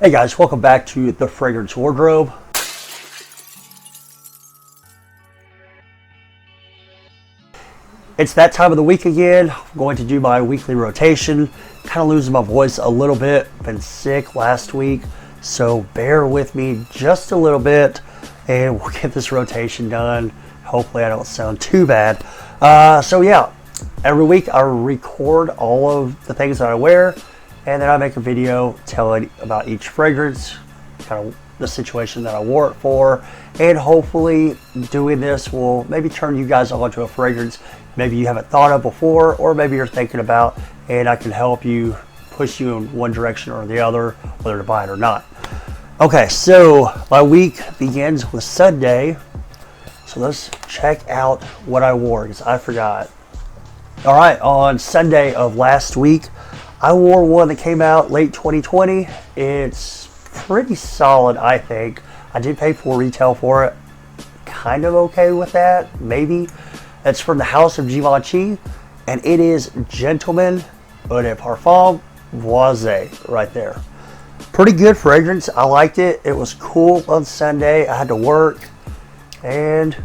Hey guys, welcome back to the Fragrance Wardrobe. It's that time of the week again. I'm going to do my weekly rotation. Kind of losing my voice a little bit. Been sick last week, so bear with me just a little bit and we'll get this rotation done. Hopefully I don't sound too bad. So yeah, every week I record all of the things that I wear, and then I make a video telling about each fragrance, kind of the situation that I wore it for, and hopefully doing this will maybe turn you guys on to a fragrance maybe you haven't thought of before, or maybe you're thinking about, and I can help you, push you in one direction or the other, whether to buy it or not. Okay, so my week begins with Sunday, so let's check out what I wore because I forgot. All right, on Sunday of last week, I wore one that came out late 2020. It's pretty solid, I think. I did pay full retail for it. Kind of okay with that, maybe. It's from the House of Givenchy, and it is Gentleman Eau de Parfum Voisin right there. Pretty good fragrance. I liked it. It was cool on Sunday. I had to work, and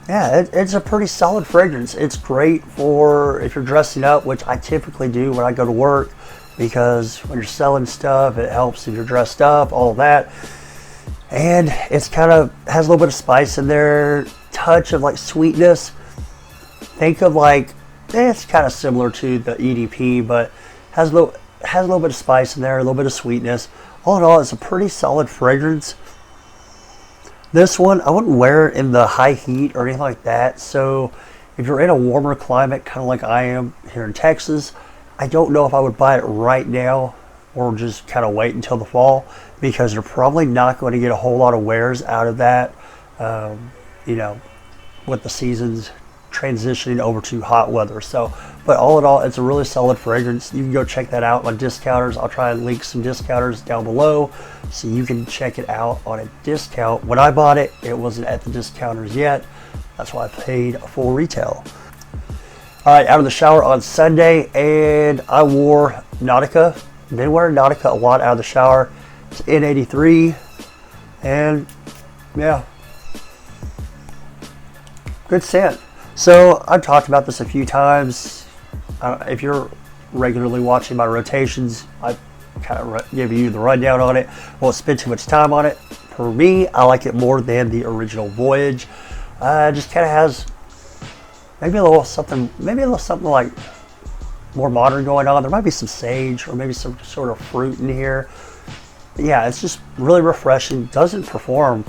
yeah, it's a pretty solid fragrance. It's great for if you're dressing up, which I typically do when I go to work, because when you're selling stuff, it helps if you're dressed up, all of that. And it's kind of has a little bit of spice in there, touch of like sweetness. Think of like, it's kind of similar to the EDP, but has a little bit of spice in there, a little bit of sweetness. All in all, it's a pretty solid fragrance. This one, I wouldn't wear it in the high heat or anything like that. So if you're in a warmer climate, kind of like I am here in Texas, I don't know if I would buy it right now or just kind of wait until the fall, because you're probably not going to get a whole lot of wears out of that, you know, with the seasons transitioning over to hot weather. So, but all in all, it's a really solid fragrance. You can go check that out on discounters. I'll try and link some discounters down below so you can check it out on a discount. When I bought it, it wasn't at the discounters yet. That's why I paid full retail. All right, out of the shower on Sunday, and I wore Nautica. Been wearing Nautica a lot out of the shower. It's N83, and yeah, good scent. So I've talked about this a few times. If you're regularly watching my rotations, I kind of give you the rundown on it. Won't spend too much time on it. For me, I like it more than the original Voyage. Just kind of has maybe a little something like more modern going on. There might be some sage or maybe some sort of fruit in here. But yeah, it's just really refreshing. Doesn't perform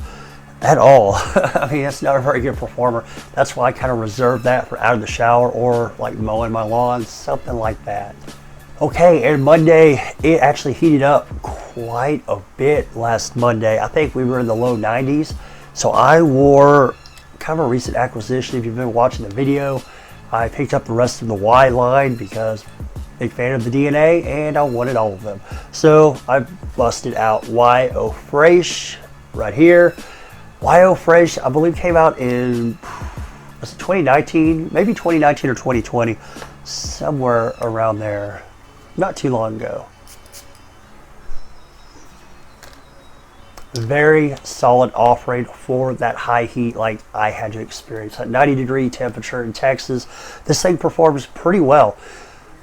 at all. I mean, it's not a very good performer. That's why I kind of reserve that for out of the shower or like mowing my lawn, something like that. Okay, and Monday, it actually heated up quite a bit last Monday. I think we were in the low 90s. So I wore kind of a recent acquisition. If you've been watching the video, I picked up the rest of the Y line because big fan of the DNA and I wanted all of them. So I busted out Y Eau Fraiche right here. Y Eau Fraiche, I believe, came out in 2019, maybe 2019 or 2020, somewhere around there, not too long ago. Very solid offering for that high heat like I had to experience. At 90-degree temperature in Texas, this thing performs pretty well.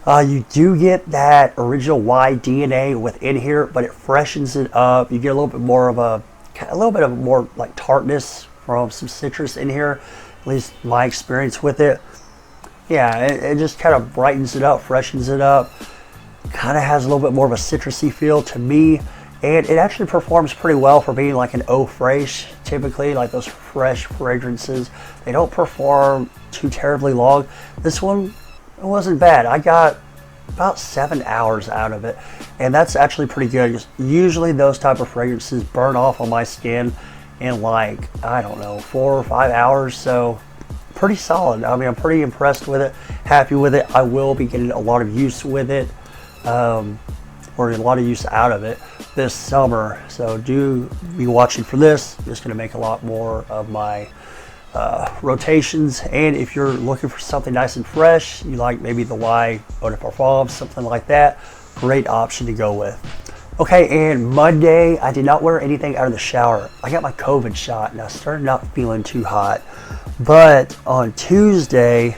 You do get that original Y DNA within here, but it freshens it up. You get a little bit more like tartness from some citrus in here, at least my experience with it. Yeah, it just kind of brightens it up, freshens it up, kind of has a little bit more of a citrusy feel to me, and it actually performs pretty well for being like an Eau Fraiche. Typically, like those fresh fragrances, they don't perform too terribly long. This one, it wasn't bad. I got about 7 hours out of it, and that's actually pretty good. Usually those type of fragrances burn off on my skin in like, I don't know, 4 or 5 hours, so pretty solid. I mean, I'm pretty impressed with it, happy with it. I will be getting a lot of use with it, or a lot of use out of it this summer, so do be watching for this. I'm just going to make a lot more of my rotations, and if you're looking for something nice and fresh, you like maybe the Y Eau de Parfum, something like that, great option to go with. Okay, and Monday, I did not wear anything out of the shower. I got my COVID shot and I started not feeling too hot. But on Tuesday,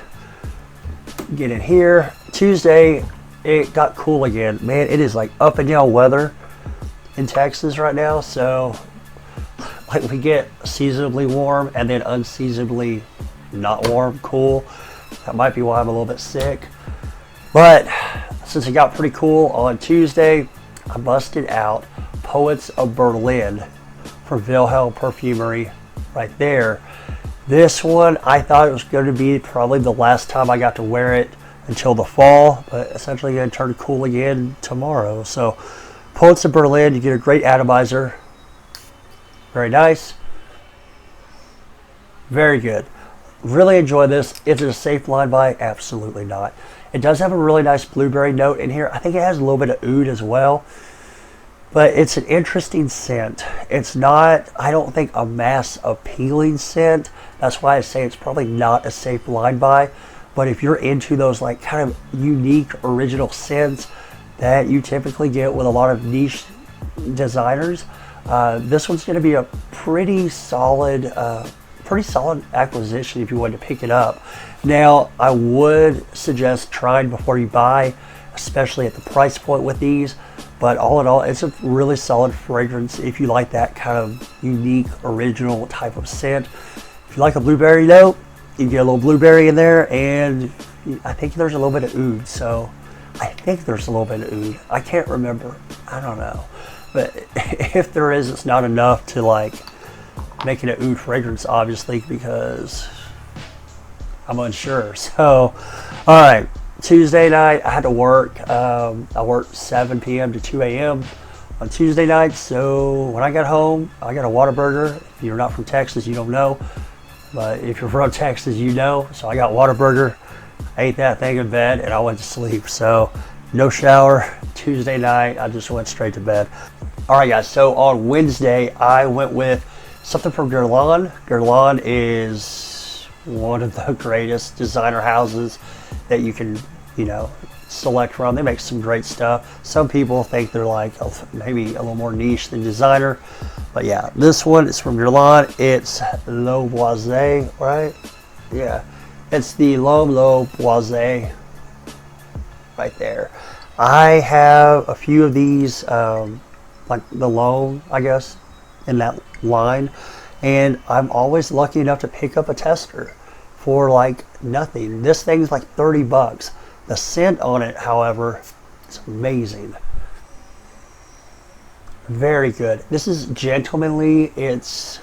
get in here, Tuesday, it got cool again. Man, it is like up and down weather in Texas right now. So, like, we get seasonably warm and then unseasonably not warm, cool. That might be why I'm a little bit sick. But since it got pretty cool on Tuesday, I busted out Poets of Berlin from Wilhelm Perfumery right there. This one, I thought it was going to be probably the last time I got to wear it until the fall, but essentially going to turn cool again tomorrow. So Poets of Berlin, you get a great atomizer. Very nice. Very good. Really enjoy this. Is it a safe line buy? Absolutely not. It does have a really nice blueberry note in here. I think it has a little bit of oud as well. But it's an interesting scent. It's not, I don't think, a mass appealing scent. That's why I say it's probably not a safe line buy. But if you're into those like kind of unique original scents that you typically get with a lot of niche designers, this one's going to be a pretty solid acquisition if you wanted to pick it up. Now, I would suggest trying before you buy, especially at the price point with these. But all in all, it's a really solid fragrance if you like that kind of unique, original type of scent. If you like a blueberry note, you get a little blueberry in there, and I think there's a little bit of oud. So I think there's a little bit of oud. I can't remember. I don't know. But if there is, it's not enough to like make it an oud fragrance, obviously, because I'm unsure. So, all right. Tuesday night, I had to work. I worked 7 p.m. to 2 a.m. on Tuesday night. So when I got home, I got a Whataburger. If you're not from Texas, you don't know. But if you're from Texas, you know. So I got Whataburger, ate that thing in bed, and I went to sleep. So no shower. Tuesday night, I just went straight to bed. All right, guys. So on Wednesday, I went with something from Guerlain. Guerlain is one of the greatest designer houses that you can, select from. They make some great stuff. Some people think they're like maybe a little more niche than designer, but yeah, this one is from Guerlain. It's L'Homme Boisé, right? Yeah, it's the L'Homme Boisé right there. I have a few of these, like the L'Homme, I guess, in that line, and I'm always lucky enough to pick up a tester for like nothing. This thing's like 30 bucks. The scent on it, however, is amazing. Very good. This is gentlemanly. It's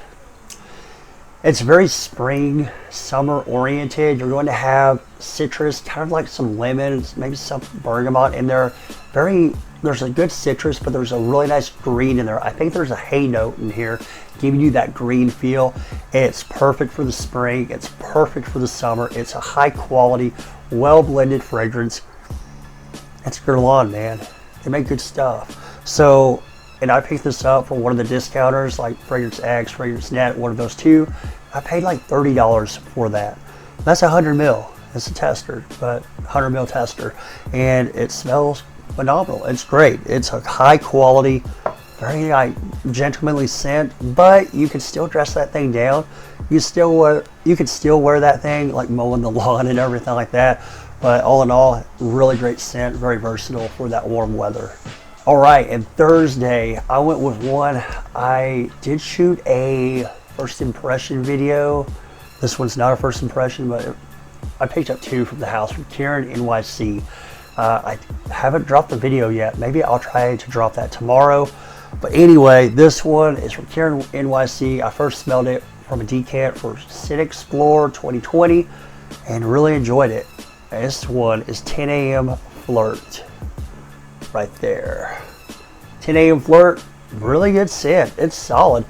very spring, summer oriented. You're going to have citrus, kind of like some lemons, maybe some bergamot in there. There's a good citrus, but there's a really nice green in there. I think there's a hay note in here, giving you that green feel. It's perfect for the spring. It's perfect for the summer. It's a high quality, well blended fragrance. It's Guerlain, man. They make good stuff. So, and I picked this up from one of the discounters, like Fragrance X, Fragrance Net, one of those two. I paid like $30 for that. That's 100 mil. It's a tester, but 100 mil tester, and it smells phenomenal. It's great. It's a high quality, very gentlemanly scent, but you can still dress that thing down. You could still wear that thing like mowing the lawn and everything like that. But all in all, really great scent, very versatile for that warm weather. All right, and Thursday I went with one. I did shoot a first impression video. This one's not a first impression, but I picked up two from the house from Karen NYC. I haven't dropped the video yet. Maybe I'll try to drop that tomorrow. But anyway, this one is from Karen NYC. I first smelled it from a decant for Scent Explorer 2020 and really enjoyed it. This one is 10 a.m. Flirt right there. 10 a.m. Flirt, really good scent. It's solid.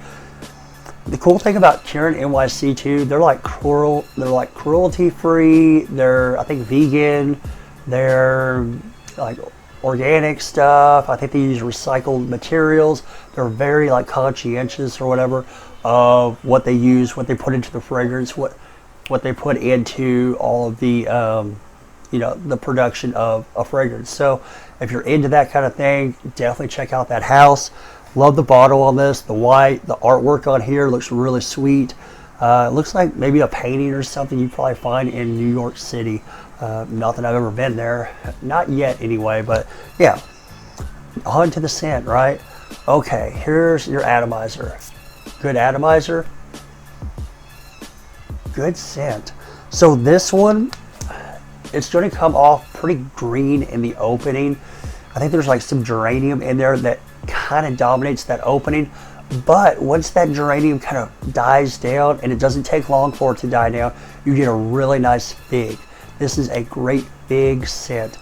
The cool thing about Karen NYC too, they're like cruelty free. They're, I think, vegan. They're like organic stuff. I think they use recycled materials. They're very like conscientious or whatever of what they use, what they put into the fragrance, what they put into all of the the production of a fragrance. So if you're into that kind of thing, definitely check out that house. Love the bottle on this, the white, the artwork on here looks really sweet. It looks like maybe a painting or something you probably find in New York City. Not that I've ever been there, not yet anyway, but yeah. On to the scent, right? Okay, here's your atomizer. Good atomizer. Good scent. So this one, it's going to come off pretty green in the opening. I think there's like some geranium in there that kind of dominates that opening. But once that geranium kind of dies down, and it doesn't take long for it to die down, you get a really nice fig. This is a great fig scent.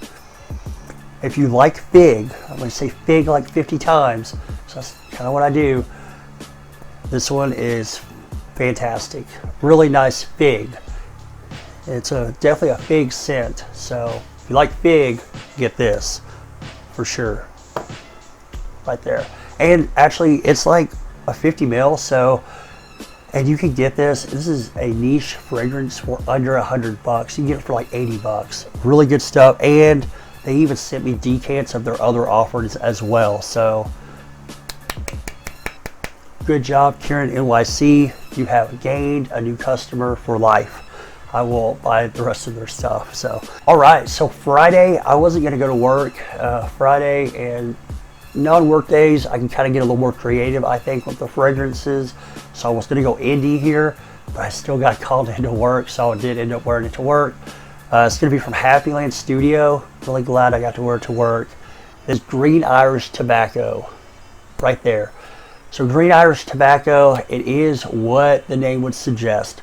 If you like fig, I'm going to say fig like 50 times, so that's kind of what I do. This one is fantastic. Really nice fig. It's definitely a fig scent, so if you like fig, get this for sure. Right there. And actually, it's like a 50 ml, so, and you can get this. This is a niche fragrance for under $100. You can get it for like 80 bucks. Really good stuff. And they even sent me decants of their other offerings as well. So, good job, Kieran NYC. You have gained a new customer for life. I will buy the rest of their stuff. So, all right. So Friday, I wasn't going to go to work. Friday and non-work days, I can kind of get a little more creative, I think, with the fragrances. So I was going to go indie here, but I still got called into work, so I did end up wearing it to work. It's going to be from Happy Land Studio. Really glad I got to wear it to work. This Green Irish Tobacco, right there. So Green Irish Tobacco, it is what the name would suggest.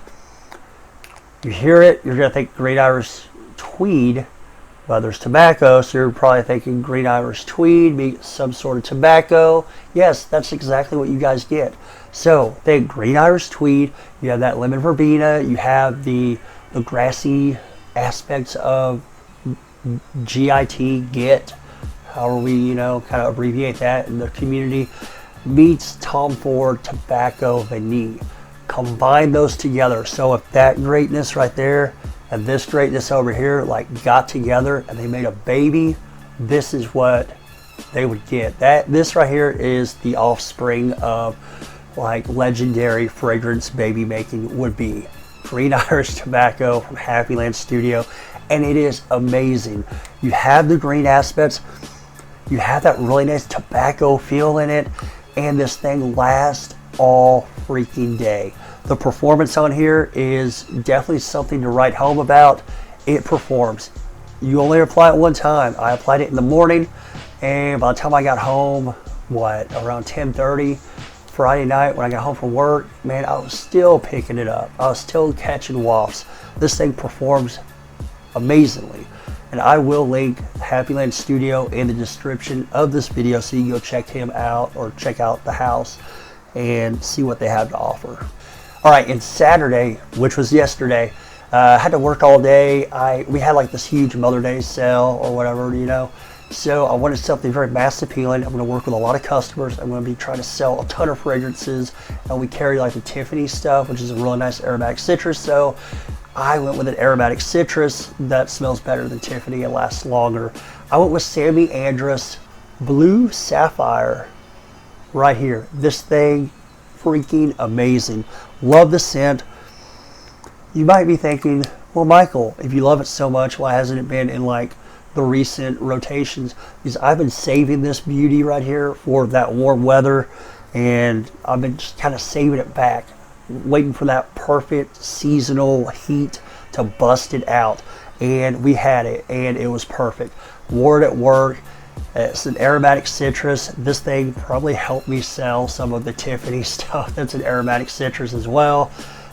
You hear it, you're going to think Green Irish Tweed. Well, there's tobacco, so you're probably thinking Green Irish Tweed, be some sort of tobacco. Yes, that's exactly what you guys get. So, think Green Irish Tweed, you have that lemon verbena, you have the grassy aspects of GIT, GIT, however we, kind of abbreviate that in the community, meets Tom Ford Tobacco Vanille. Combine those together. So if that greatness right there and this greatness over here like got together and they made a baby, this is what they would get. This right here is the offspring of like legendary fragrance baby making would be. Green Irish Tobacco from Happy Land Studio, and it is amazing. You have the green aspects, you have that really nice tobacco feel in it, and this thing lasts all freaking day. The performance on here is definitely something to write home about. It performs. You only apply it one time. I applied it in the morning, and by the time I got home, around 10:30 Friday night when I got home from work, man, I was still picking it up. I was still catching wafts. This thing performs amazingly. And I will link Happy Land Studio in the description of this video so you can go check him out or check out the house and see what they have to offer. All right, and Saturday, which was yesterday, I had to work all day. We had like this huge Mother's Day sale or whatever, So I wanted something very mass appealing. I'm going to work with a lot of customers. I'm going to be trying to sell a ton of fragrances, and we carry like the Tiffany stuff, which is a really nice aromatic citrus. So I went with an aromatic citrus that smells better than Tiffany and lasts longer. I went with Sammy Andrus Blue Sapphire right here. This thing, freaking amazing. Love the scent. You might be thinking, well, Michael, if you love it so much, why hasn't it been in like the recent rotations? Because I've been saving this beauty right here for that warm weather, and I've been just kind of saving it back, waiting for that perfect seasonal heat to bust it out. And we had it, and it was perfect. Wore it at work. It's an aromatic citrus. This thing probably helped me sell some of the Tiffany stuff that's an aromatic citrus as well.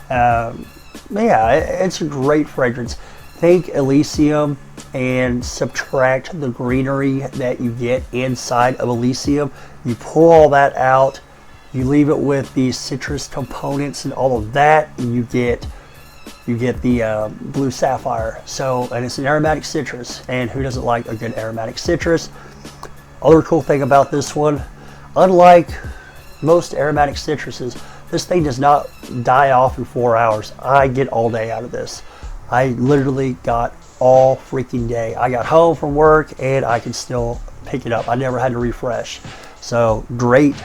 Yeah, it's a great fragrance. Think Elysium and subtract the greenery that you get inside of Elysium. You pull all that out, you leave it with the citrus components and all of that, and you get the Blue Sapphire. So, and it's an aromatic citrus, and who doesn't like a good aromatic citrus? Other cool thing about this one, unlike most aromatic citruses, this thing does not die off in 4 hours. I get all day out of this. I literally got all freaking day. I got home from work and I can still pick it up. I never had to refresh. So great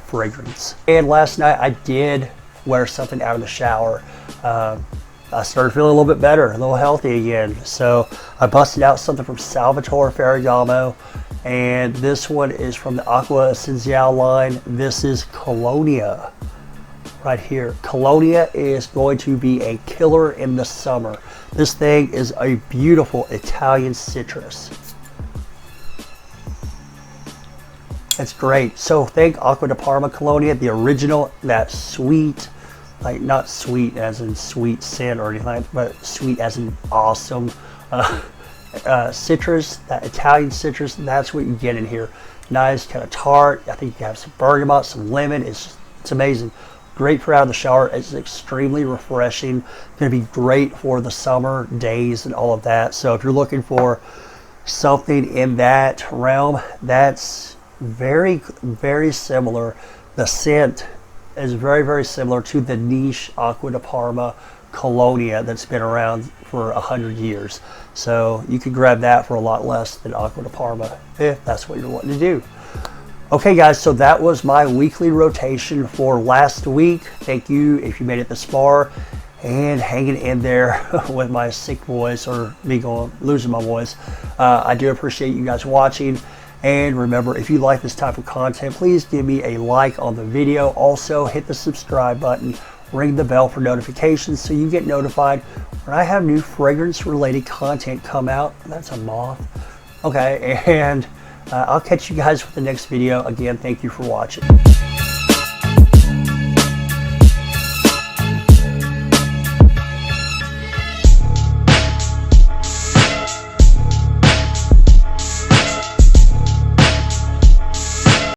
fragrance. And last night I did wear something out of the shower. I started feeling a little bit better, a little healthy again. So I busted out something from Salvatore Ferragamo, and this one is from the Acqua Essenziale line. This is Colonia right here. Colonia is going to be a killer in the summer. This thing is a beautiful Italian citrus. It's great. So think Acqua di Parma Colonia, the original, that sweet, like not sweet as in sweet sin or anything like that, but sweet as in awesome citrus, that Italian citrus. That's what you get in here. Nice, kind of tart. I think you have some bergamot, some lemon. It's amazing. Great for out of the shower. It's extremely refreshing. Going to be great for the summer days and all of that. So if you're looking for something in that realm, that's very similar. The scent is very similar to the niche Acqua di Parma Colonia that's been around for 100 years. So you can grab that for a lot less than Acqua di Parma if that's what you're wanting to do. Okay guys, so that was my weekly rotation for last week. Thank you if you made it this far and hanging in there with my sick voice or me losing my voice. I do appreciate you guys watching. And remember, if you like this type of content, please give me a like on the video. Also, hit the subscribe button, ring the bell for notifications so you get notified when I have new fragrance-related content come out. That's a moth. Okay, and I'll catch you guys with the next video. Again, thank you for watching.